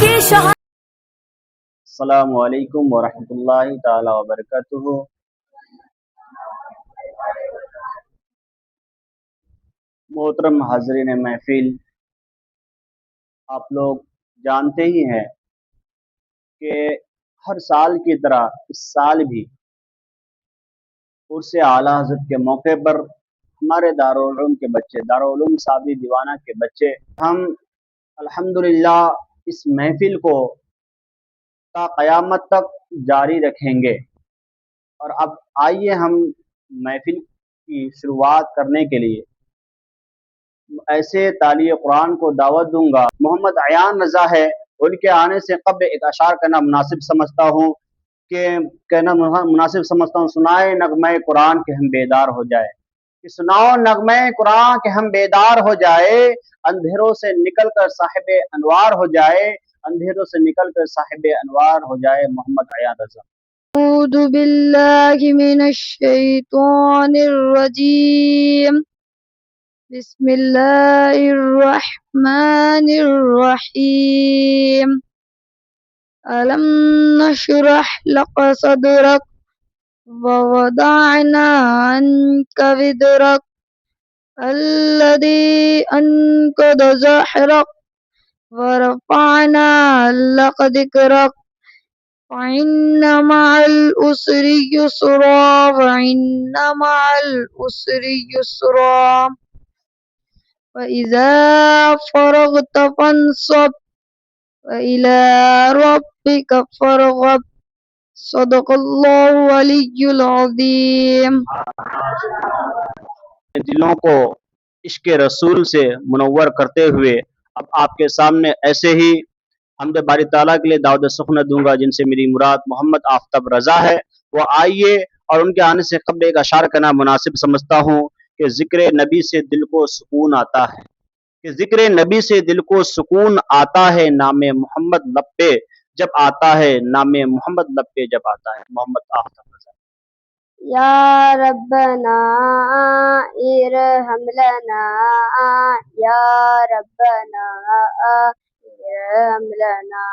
की शहादत। अस्सलामु अलैकुम वरहमतुल्लाहि ताला वबरकातुहू। मोहतरम हाज़रीन महफिल, आप लोग जानते ही हैं कि हर साल की तरह इस साल भी उर्स आला हज़रत के मौके पर हमारे दारुल उलूम के बच्चे, दारुल उलूम सादी दीवाना के बच्चे, हम अल्हम्दुलिल्लाह इस महफिल को ता क़यामत तक जारी रखेंगे। और अब आइए हम महफिल की शुरुआत करने के लिए ऐसे तालिए कुरान को दावत दूंगा। मोहम्मद अयान रज़ा है, उनके आने से कब्ल एक अशार कहना मुनासिब समझता हूँ सुनाए नगमे कुरान के हम बेदार हो जाए, कि सुनाओ नगमे कुरान के हम बेदार हो जाए, अंधेरों से निकल कर साहिबे अनवार हो जाए, अंधेरों से निकल कर साहिबे अनवार हो जाए। मोहम्मद अयान रज़ा। अऊज़ु बिल्लाहि मिनश शैतानिर रजीम। बिस्मिल्लाहिर रहमानिर रहीम। अलम नशरह लक सदरक व वदअना अन्का विदरक अल्लज़ी अनक़द ज़हरक व रफ़अना लक ज़िक्रक फ़इन्न मअल उसरि युस्रा वइन्न मअल उसरि युस्रा फ़इज़ा फ़रग़त फ़ंसब वइला रब्बिक फ़रग़ब। सदक़ल्लाहु अलिय्युल अज़ीम। दिलों को इश्क रसूल से मुनव्वर करते हुए अब आपके सामने ऐसे ही हमद बारी ताला के लिए दाऊद सुखना दूंगा जिनसे मेरी मुराद मोहम्मद आफ्ताब रज़ा है। वो आइए, और उनके आने से कब्ल एक अशार करना मुनासिब समझता हूँ कि ज़िक्र नबी से दिल को सुकून आता है, कि ज़िक्र नबी से दिल को सुकून आता है, नामे मोहम्मद लब पे जब आता है, नामे मोहम्मद लब पे जब आता है। मोहम्मद आफ्ताब रज़ा। या रब्बना इरहम लना, या रब्बना इरहम लना।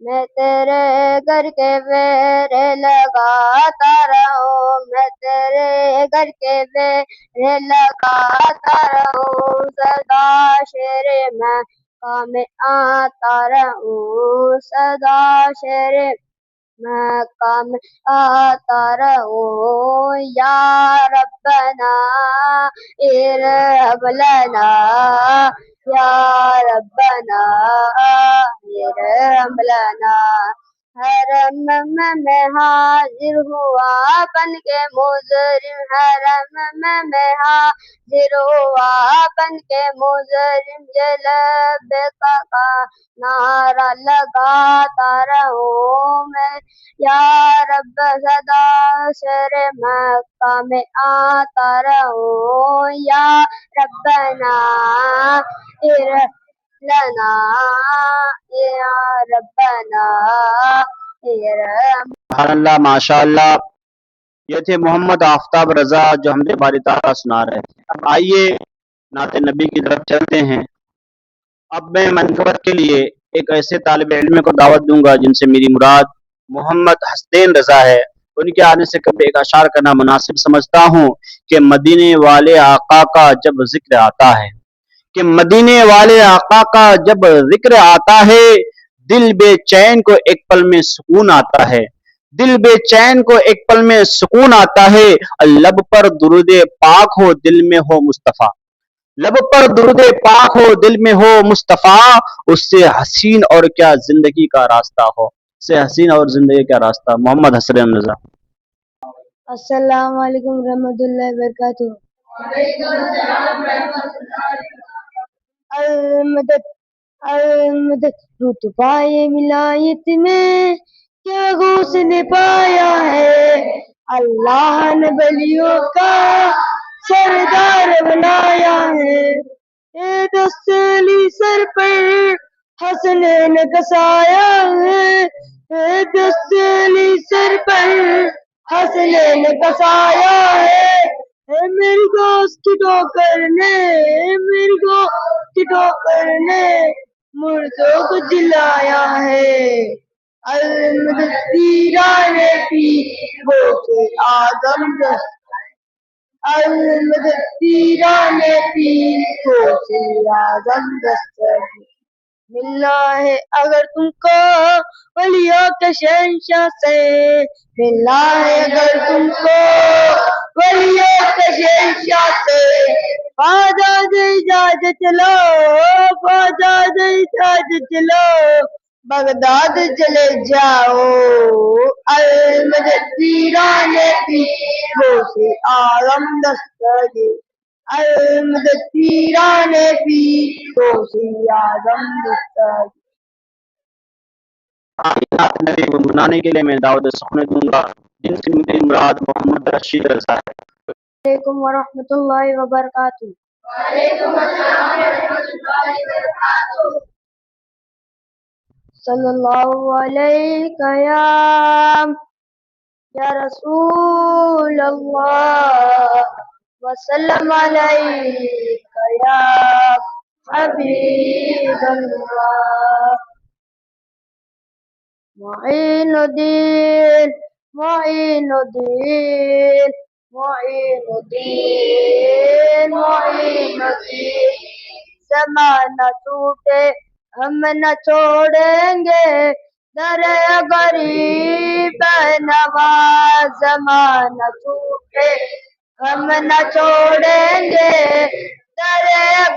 मैं तेरे घर के वेरे लगाता रहूं, मैं तेरे घर के वेरे लगाता रहूं, सदा शेरे मैं में आता रहूं, सदा शेरे मकाम आता रहूं। या रब्बना इरहम लना, या रब्बना इरहम लना। हरम में मैं हाजिर हुआ बन के मुजरिम, हरम में मैं हाजिर हुआ बन के मुजरिम, ये लब्बैक का नारा लगाता रहूं मैं। या रब सदा शेरे मक्का में आता रहूं, या रब्बना लना, या रब्बना सुभानअल्लाह, माशाअल्लाह। ये थे मोहम्मद आफ्ताब रज़ा जो हमदे बारी ताला सुना रहे थे। अब आइए नाते नबी की तरफ चलते हैं। अब मैं मनकबत के लिए एक ऐसे तालिब इल्म को दावत दूंगा जिनसे मेरी मुराद मोहम्मद हसनैन रज़ा है। उनके आने से कभी एक अशार करना मुनासिब समझता हूँ कि मदीने वाले आका का जब जिक्र आता है, कि मदीने वाले आका का जब जिक्र आता है, दिल बेचैन को एक पल में सुकून आता है, दिल बेचैन को एक पल में सुकून आता है। लब पर दुरूदे पाक हो दिल में हो मुस्तफ़ा, लब पर दुरूदे पाक हो दिल में हो मुस्तफ़ा, उससे हसीन और क्या जिंदगी का रास्ता हो, उससे हसीन और जिंदगी का रास्ता। मोहम्मद हसनैन रज़ा। अस्सलामु अलैकुम रहमतुल्लाहि व बरकातुहू। अलमदद अलमदद रुत पाए विलायत में क्या गौस पाया है, अल्लाह ने बलियों का सरदार बनाया है। ए दस्तली सर पर हसनैन कसाया है, ए दस्तली सर पर हसनैन कसाया है। मेरी दोस्त की ठोकर ने, मेरी दोस्त की ठोकर ने مردوں کو جلایا ہے المدد پیران پیر غوث اعظم المدد پیران پیر غوث اعظم دستگیر ملنا ہے اگر تم کو ولیوں کے شہنشاہ سے ملنا ہے اگر تم کو ولیوں کے شہنشاہ سے آزاد اجازت چلو آزاد اجازت چلو بغداد چلے جاؤ المدد پیران پیر غوث اعظم دستگیر المدد پیران پیر غوث اعظم دستگیر نعت نبی گنگنانے کے لیے میں دعوت سخن دوں گا جن سے میری مراد محمد رشید رضا ہے۔ علیکم ورحمۃ اللہ وبرکاتہ۔ صلی اللہ علیہ یا رسول اللہ وسلم علیک یا حبیب اللہ معین الدین معین الدین معین الدین معین الدین زمانہ ٹوٹے ہم نہ چھوڑیں گے در غریب نواز زمانہ ٹوٹے ہم نہ چھوڑیں گے در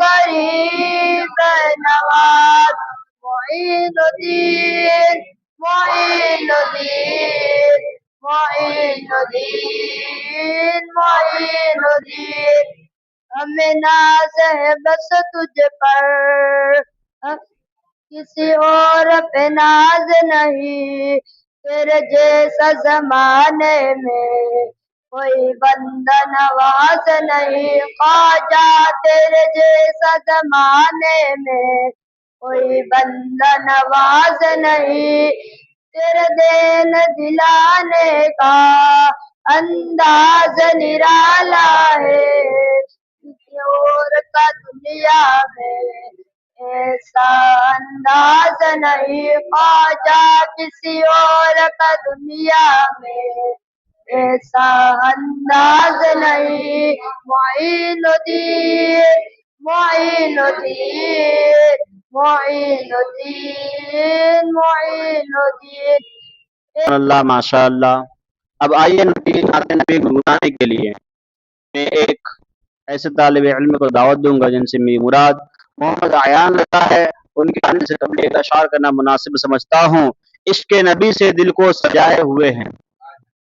غریب نواز معین الدین معین الدین معین الدین معین الدین ہمیں ناز ہے بس تجھ پر کسی اور پہ ناز نہیں تیرے جیسا زمانے میں کوئی بندہ نواز نہیں خواجہ تیرے جیسا زمانے میں کوئی بندہ نواز نہیں تیرے دین دلانے کا انداز نرالا ہے کسی اور کا دنیا میں ایسا انداز نہیں خواجہ کسی اور کا دنیا میں ایسا انداز نہیں معین الدین معین الدین معین الدین معین الدین اللہ ماشاء اللہ۔ اب آئیے نعت نبی گنگنانے کے لیے میں ایک ایسے طالب علم کو دعوت دوں گا جن سے میری مراد محمد عیان رضا ہے۔ ان کے آنے سے قبل ایک اشعار کرنا مناسب سمجھتا ہوں۔ عشق نبی سے دل کو سجائے ہوئے ہیں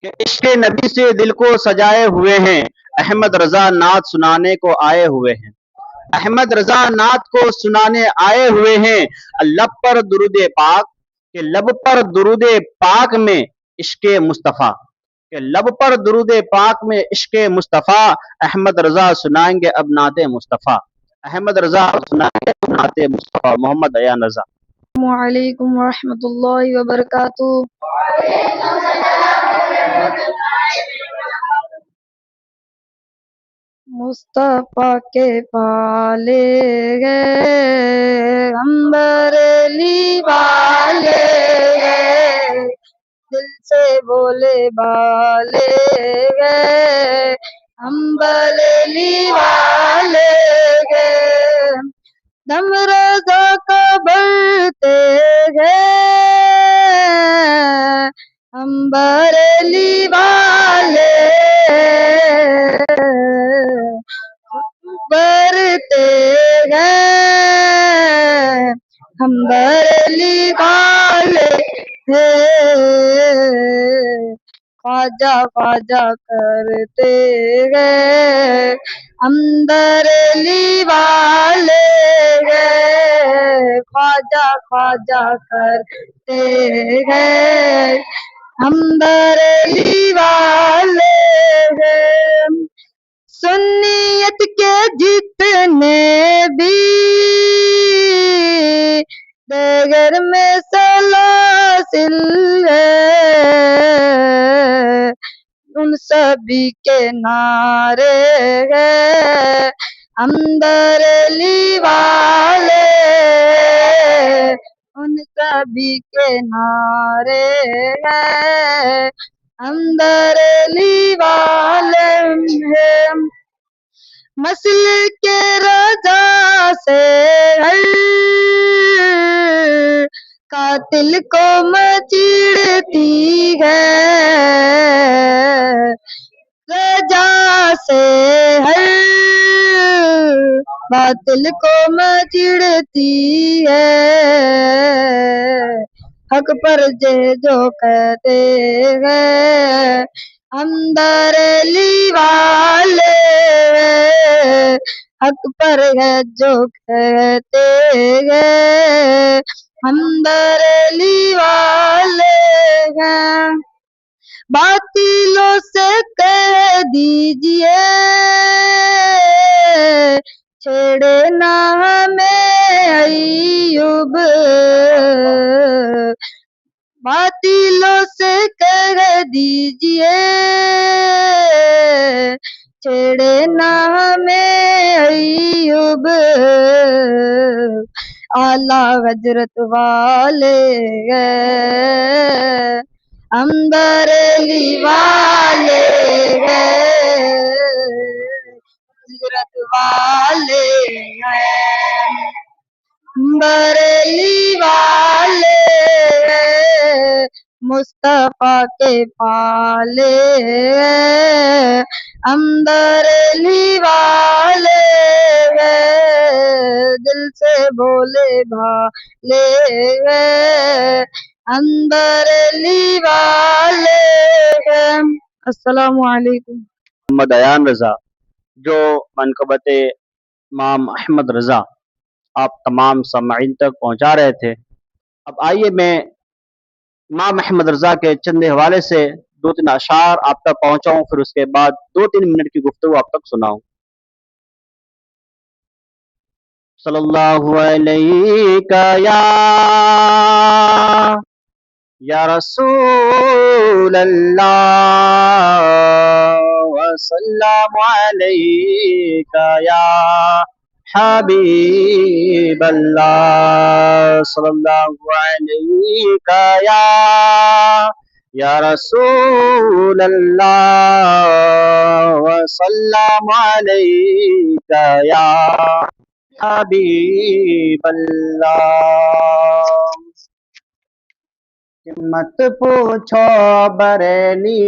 کہ عشق نبی سے دل کو سجائے ہوئے ہیں احمد رضا نعت سنانے کو آئے ہوئے ہیں احمد رضا نعت کو سنانے آئے ہوئے ہیں لب پر درود پاک کہ لب پر درود پاک میں عشق مصطفیٰ کہ لب پر درود پاک میں عشق مصطفیٰ احمد رضا سنائیں گے اب نعت مصطفیٰ احمد رضا سنائیں گے اب نعت مصطفیٰ محمد عیان رضا۔ السلام علیکم ورحمۃ اللہ وبرکاتہ۔ مصطفیٰ کے پالے گئے ہم بریلی والے گئے دل سے بولے بالے گئے ہم بریلی والے گئے دم رضا کا بڑھتے گئے ہم بریلی والے بڑھتے گئے ہم بریلی والے خواجہ خواجہ کرتے گئے ہم بریلی والے گئے خواجہ خواجہ کرتے گئے ہم بریلی والے گئے سنیت کے جتنے بھی دیگر میں سلاسل ہے ان سبھی کے نعرے ہیں ہم بریلی والے نبی کے نعرے ہیں، اندر علی والے ہیں، مسل کے رجا سے ہر قاتل کو مچڑتی ہے، رجا سے ہر باطل کو مچڑتی ہے، حق پر جو کہتے ہیں اندر علی والے، حق پر ہے جو کہتے ہیں اندر علی والے ہیں، باطلوں سے کہہ دیجئے چھیڑے نہ ہمیں ایوب، باطلوں سے کہہ دیجئے چھیڑے نہ ہمیں ایوب، اعلیٰ حضرت والے ہیں، اندر علی والے ہیں، حضرت والے ہیں، بریلی والے ہیں، مصطفیٰ کے پالے ہیں، اندر علی والے ہیں، دل سے بولے بھالے ہیں، اندر علی والے ہیں۔ السلام علیکم۔ محمد ایان رضا جو منقبت امام احمد رضا آپ تمام سامعین تک پہنچا رہے تھے، اب آئیے میں امام احمد رضا کے چند حوالے سے 2-3 اشعار آپ تک پہنچاؤں، پھر اس کے بعد 2-3 منٹ کی گفتگو آپ تک سناؤں۔ صلی اللہ علیہ یا رسول اللہ، وسلم علیک یا حبیب اللہ، صلی اللہ علیک یا رسول اللہ، وسلم علیک یا حبیب اللہ۔ مت پوچھو بریلی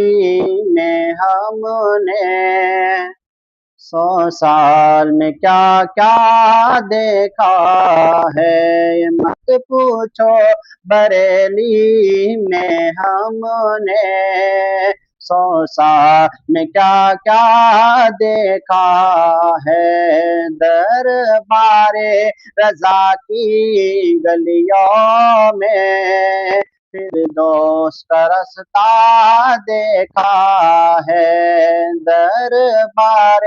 میں ہم نے 100 سال میں کیا کیا دیکھا ہے، مت پوچھو بریلی میں ہم نے 100 سال میں کیا کیا دیکھا ہے، دربار رضا کی گلیوں میں فردوس کا رستہ دیکھا ہے، دربار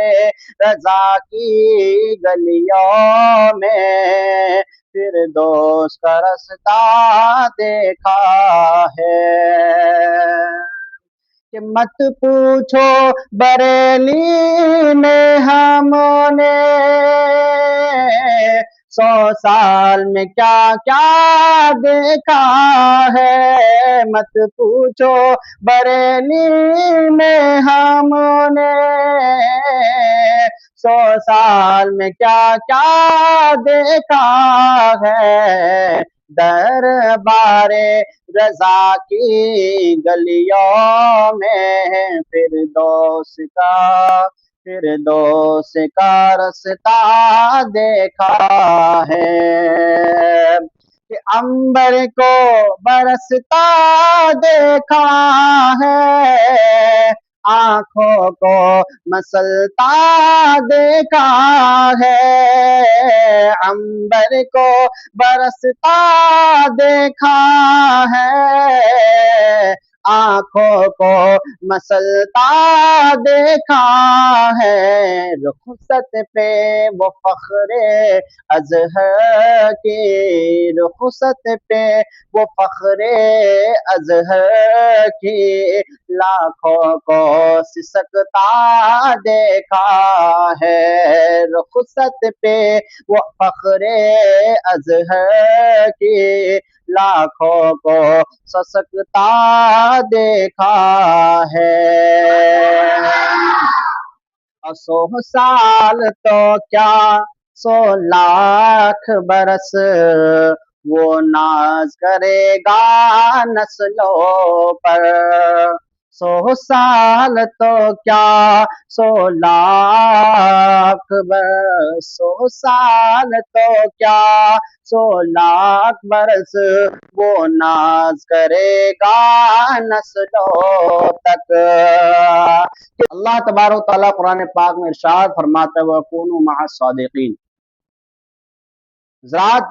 رضا کی گلیوں میں فردوس کا رستہ دیکھا ہے، کہ مت پوچھو بریلی میں ہم نے 100 سال میں کیا کیا دیکھا ہے، مت پوچھو بریلی میں ہم نے 100 سال میں کیا کیا دیکھا ہے، دربار رضا کی گلیوں میں فردوس کا رستہ دیکھا ہے، کہ عنبر کو برستا دیکھا ہے، آنکھوں کو مسلتا دیکھا ہے، عنبر کو برستا دیکھا ہے، آنکھوں کو مسلتا دیکھا ہے، رخصت پہ وہ فخر اظہر کی، رخصت پہ وہ فخر اظہر کی، لاکھوں کو سسکتا دیکھا ہے، رخصت پہ وہ فخر اظہر کی، लाखों को ससकता देखा है। 100 साल तो क्या 100 लाख बरस वो नाज करेगा नस्लों पर। 100 साल तो क्या 100 लाख बरस, 100 साल तो क्या 100 लाख बरस वो नाज करेगा नस्लों तक। अल्लाह तबारक तआला कुरान पाक में इरशाद फरमाता है वकुनू मअस सादिकीन। ज़रात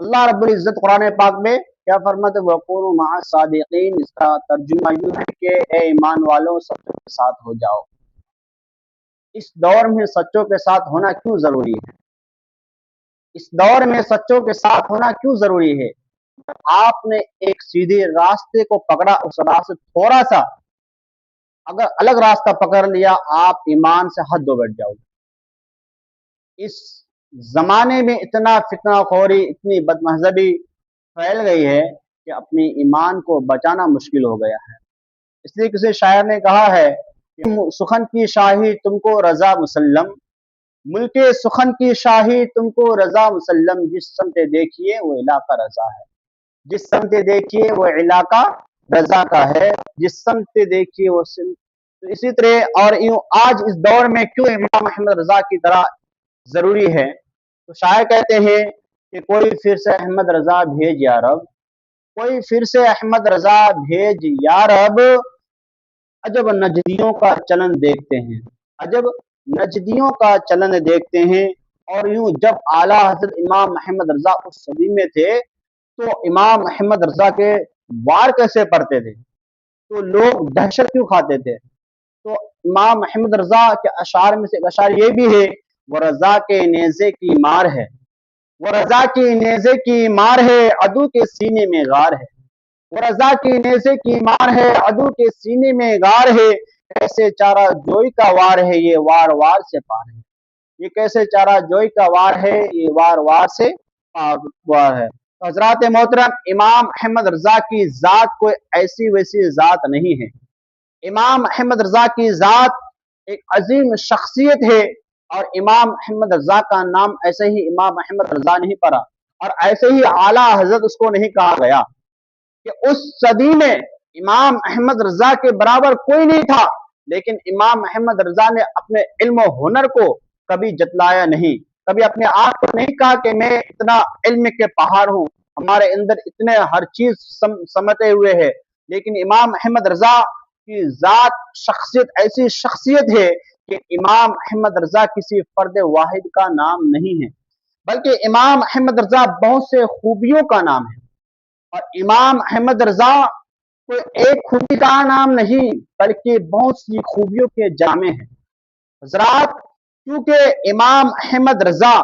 अल्लाह रब्बुल इज्जत कुरान पाक में क्या फरमाते हैं वकुनू मअस सादिकीन। इसका तर्जुमा यूं है कि ए ईमान वालों सच्चों के साथ हो जाओ। इस दौर में सच्चों के साथ होना क्यों जरूरी है? इस दौर में सच्चों के साथ होना क्यों जरूरी है? आपने एक सीधे रास्ते को पकड़ा, उस रास्ते थोड़ा सा अगर अलग रास्ता पकड़ लिया आप ईमान से हद दो बैठ जाओगे। इस जमाने में इतना फितना खोरी, इतनी बदमहजबी फैल गई है कि अपनी ईमान को बचाना मुश्किल हो गया है। इसलिए किसी शायर ने कहा है कि सुखन की शाही तुमको रजा मुसल्लम, मुल्के सुखन की शाही तुमको रजा मुसल्लम, जिस समते देखिए वो इलाका रजा है। जिस समते देखिए वो इलाका रजा का है, जिस समते देखिए वो तो इसी तरह और यूं आज इस दौर में क्यों इमाम अहमद रजा की तरह जरूरी है? तो शायर कहते हैं कि कोई फिर से अहमद रजा भेज या रब, कोई फिर से अहमद रजा भेज या रब, अजब नजदियों का चलन देखते हैं, अजब नजदियों का चलन देखते हैं। और यूं जब आला हजरत इमाम अहमद रजा उस सदी में थे तो इमाम अहमद रजा के वार कैसे पढ़ते थे, तो लोग दहशत क्यों खाते थे? तो इमाम अहमद रजा के अशार में से एक अशार ये भी है वो रजा के नेज़े की मार है, वो रजा की नेज़े की मार है, अदू के सीने में गार है। वो रजा की नेज़े की मार है, अदू के सीने में गार है। कैसे चारा जोई का वार है, ये वार वार से पार है। ये कैसे चारा जोई का वार है, ये वार वार से वार है। तो हजरात मोहतरम, इमाम अहमद रजा की जात कोई ऐसी वैसी जात नहीं है। इमाम अहमद रजा की जात एक अजीम शख्सियत है और इमाम अहमद रजा का नाम ऐसे ही इमाम अहमद रजा नहीं पड़ा और ऐसे ही आला हजरत उसको नहीं कहा गया कि उस सदी में इमाम अहमद रजा के बराबर कोई नहीं था। लेकिन इमाम अहमद रजा ने अपने इल्म हुनर को कभी जतलाया नहीं, कभी अपने आप को नहीं कहा कि मैं इतना इल्म के पहाड़ हूँ, हमारे अंदर इतने हर चीज समते हुए है। लेकिन इमाम अहमद रजा की जात शख्सियत ऐसी शख्सियत है कि इमाम अहमद रजा किसी फर्द वाहिद का नाम नहीं है, बल्कि इमाम अहमद रजा बहुत से खूबियों का नाम है। और इमाम अहमद रजा कोई एक खूबी का नाम नहीं बल्कि बहुत सी खूबियों के जामे हैं। हजरात, क्योंकि इमाम अहमद रजा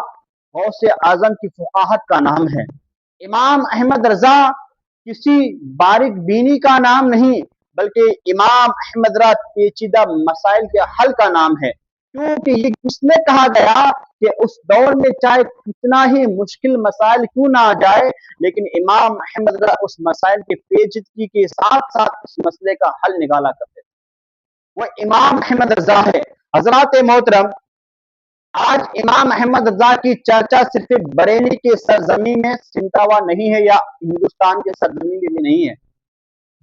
गौसे आजम की फुकाहत का नाम है। इमाम अहमद रजा किसी बारीक बीनी का नाम नहीं बल्कि इमाम अहमद रजा पेचीदा मसाइल के हल का नाम है। क्योंकि ये किसने कहा गया कि उस दौर में चाहे कितना ही मुश्किल मसाइल क्यों ना आ जाए, लेकिन इमाम अहमद रजा उस मसाइल के पेचीदगी के साथ साथ उस मसले का हल निकाला करते थे। वो इमाम अहमद रजा है। हजरात मोहतरम, आज इमाम अहमद रजा की चर्चा सिर्फ बरेली के सरजमी में सिमटा हुआ नहीं है या हिंदुस्तान के सरजमी में भी नहीं है,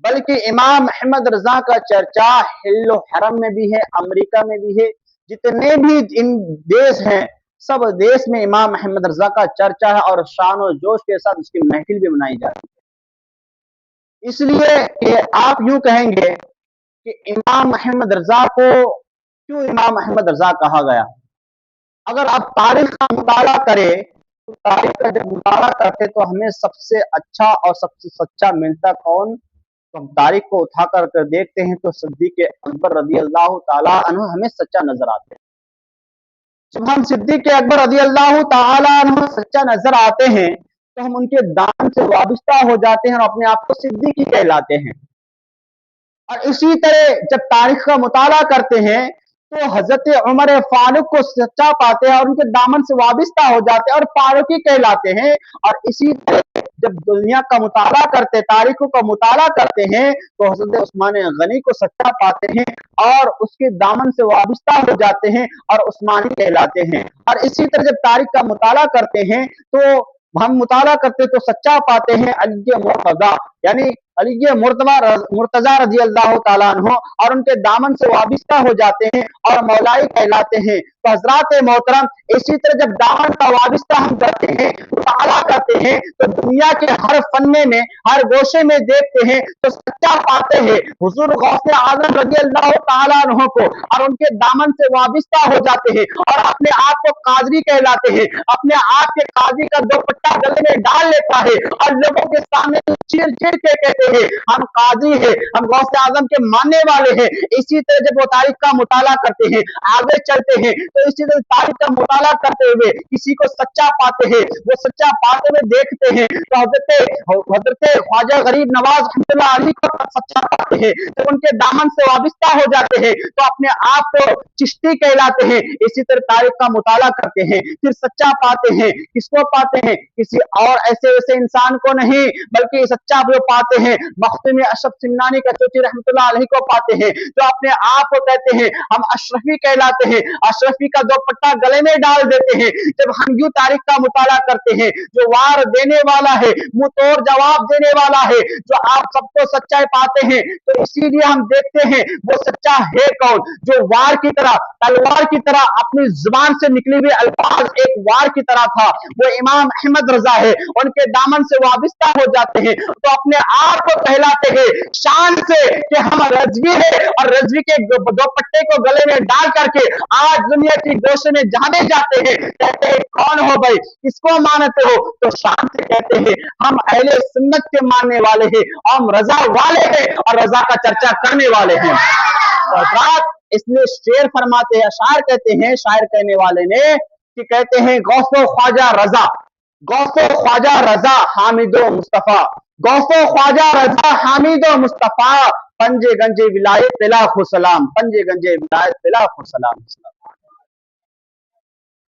बल्कि इमाम अहमद रजा का चर्चा हिल्लो हरम में भी है, अमेरिका में भी है। जितने भी इन देश हैं सब देश में इमाम अहमद रजा का चर्चा है और शान और जोश के साथ उसकी महफिल भी मनाई जाती है। इसलिए कि आप यूं कहेंगे कि इमाम अहमद रजा को क्यों इमाम अहमद रजा कहा गया? अगर आप तारीख का मुताला करें तो तारीख का जब मुताला करते तो हमें सबसे अच्छा और सबसे सच्चा मिलता कौन? तो हम तारीख को उठा कर देखते हैं तो सिद्दीक अकबर रज़ी अल्लाह ताला अन्हु हमें सच्चा नजर आते हैं। जब हम सिद्दीक अकबर रज़ी अल्लाह ताला अन्हु सच्चा नजर आते हैं तो हम उनके दान से वाबिस्ता हो जाते हैं और अपने आप को सिद्दीकी कहलाते हैं। और इसी तरह जब तारीख का मुताला करते हैं तो हजरत उमर फारूक को सच्चा पाते हैं और उनके दामन से वाबिस्ता हो जाते हैं और फारूकी कहलाते हैं। और इसी तरह जब दुनिया का मुताला करते, तारीखों का मुताला करते हैं, तो हजरत उस्मान गनी को सच्चा पाते हैं और उसके दामन से वाबिस्ता हो जाते हैं और उस्मानी कहलाते हैं। और इसी तरह जब तारीख का मुताला करते हैं तो हम मुताला करते तो सच्चा पाते हैं अली मुर्तजा, यानी अली मुर्तजा रजी अल्लाह ताला अन्हो, और उनके दामन से वाबिस्ता हो जाते हैं और मौलाई कहलाते हैं। तो हजरात मोहतरम, इसी तरह जब दामन का वाबिस्ता हम करते हैं, मुताला करते हैं, तो दुनिया के हर फन्ने में, हर गोशे में देखते हैं तो सच्चा पाते हैं हुजूर गौसे आजम रजी अल्लाह ताला अन्हो को, और उनके दामन से वाबिस्ता हो जाते हैं और अपने आप को कादरी कहलाते हैं। अपने आप के काजी का दुपट्टा गले में डाल लेता है और लोगों के सामने चीर चीर के कहते हैं हम काजी है, हम गौसे आजम के मानने वाले हैं। इसी तरह जब वो तारीख का मुताला करते हैं, आगे चलते हैं, तो इसी तरह तारीख का मुताला करते हुए किसी को सच्चा पाते हैं, वो सच्चा पाते हुए देखते हैं तो हजरत ख्वाजा गरीब नवाज रहमतुल्लाह अलैह को सच्चा पाते हैं। जब उनके दामन से वाबिस्ता हो जाते हैं तो अपने आप को चिश्ती कहलाते हैं। इसी तरह तारीख का मुताला करते हैं, फिर सच्चा पाते हैं। किसको पाते हैं? किसी और ऐसे वैसे इंसान को नहीं, बल्कि सच्चा वो पाते हैं मखदूम अशरफ सिमनानी कचौती रहमतुल्लाह अलैह को पाते हैं, जो अपने आप को कहते हैं हम अशरफी कहलाते हैं। अशरफी का दुपट्टा गले में डाल देते हैं। जब हम यूं तारीख का मुताला करते हैं, जो वार देने वाला है, मुंह तोड़ जवाब देने वाला है, जो आप सबको सच्चाई पाते हैं, तो इसीलिए हम देखते हैं वो सच्चा है कौन, जो वार की तरह, तलवार की तरह अपनी जुबान से निकली हुई अल्फाज एक वार की तरह था। वो इमाम अहमद रजा है, उनके दामन से वाबिस्ता हो जाते हैं तो अपने आप को कहलाते हैं शान से कि हम रजवी है, और रजवी के दुपट्टे को गले में डाल करके आज दुनिया की गोशे में जाने जाते हैं। कहते हैं कौन हो भाई, किसको मानते हो? तो शान से कहते हैं हम अहले सुन्नत के मानने वाले हैं, हम रजा वाले हैं और रजा का चर्चा करने वाले हैं। इसलिए शेर फरमाते हैं, शायर कहते हैं, शायर कहने वाले ने कि कहते हैं गौसो ख्वाजा रजा, गौसो ख्वाजा रजा हामिदो मुस्तफा, गौसो ख्वाजा रजा हामिदो मुस्तफा, पंजे गंजे विलायत लाखो सलाम, पंजे गंजे विलायत लाखो सलाम।